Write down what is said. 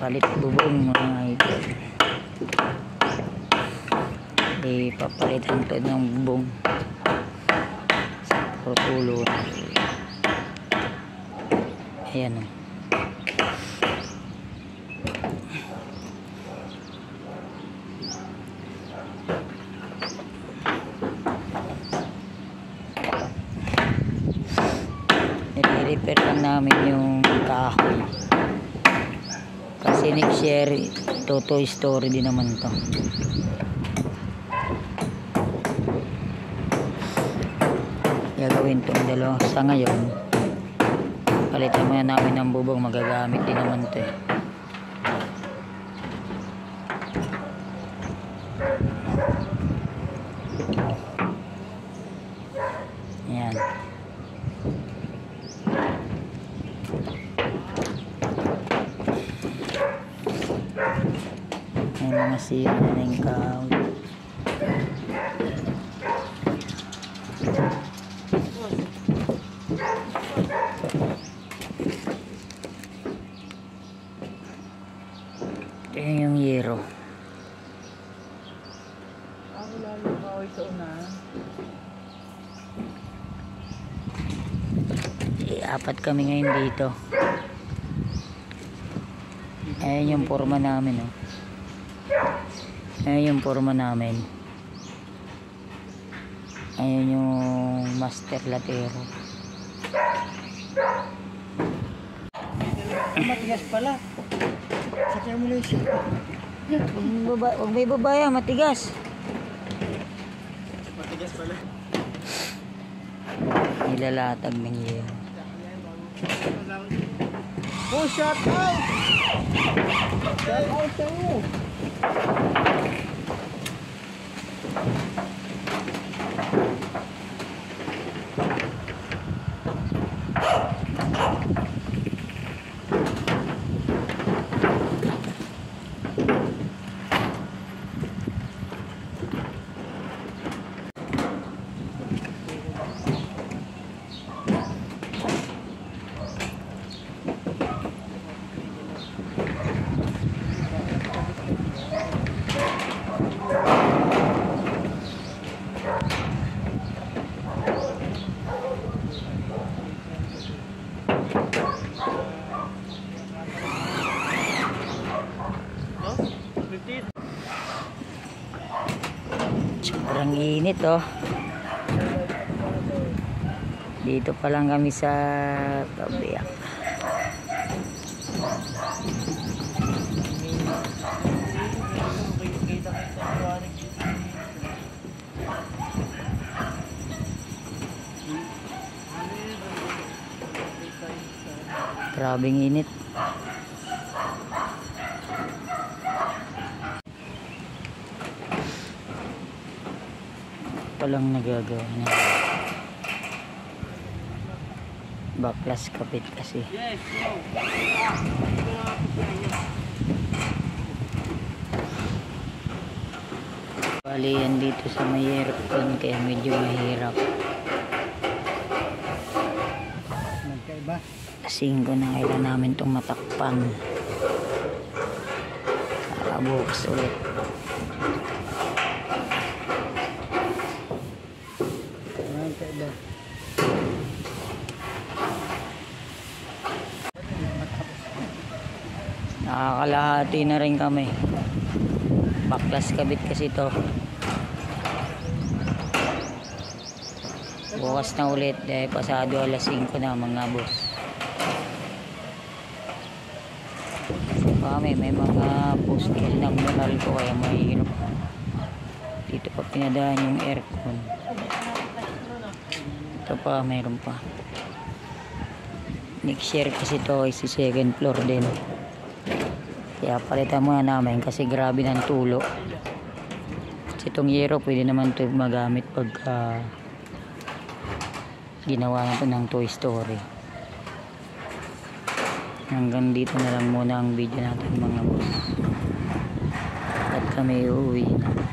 palit bubong mga idol. Papalitan to ng bubong sa putulo. Ayan o. Nire-repair lang namin yung kahoy kasi next year Toy Story din naman to. Gagawin tong dalawa. Sa ngayon palitan muna namin ng bubong, magagamit din naman to eh. Ayan. May mga sira na yung kahoy. Ito yung yero. Ako lalo kahoy sa unahan. Apat kami ngayon dito. Ayan yung forma namin oh. Ayan yung forma namin. Ayan yung master latero. Matigas pala. Sakya mo lang siya. Huwag may babaya, matigas. Matigas pala. Nilalatag ng yero. Oh, shout out! Shout out sa iyo! Sobrang init oh. Dito pa lang kami sa Pabiak. Grabing init. Palang nagagawa na baklas kapit kasi. Bali yan dito sa may aircon kaya medyo mahirap. Magkaiba. Kasing ko na kailan namin itong matakpan para bukas ulit. Magkaiba. Nakakalahati na rin kami. Baklas kabit kasi to. Bukas na ulit dahil pasado alas 5 na mga boss. Kami may mga poster ng monal ko kaya mahirap. Dito pa pinadaan yung aircon. Ito pa mayroon pa. Next year kasi to is second floor din. Kaya palitan muna namin kasi grabe ng tulo. Kasi itong yero pwede naman ito magamit pagka ginawa na ito ng Toy Story. Hanggang dito na lang muna ang video natin mga boss. At kami uuwi na.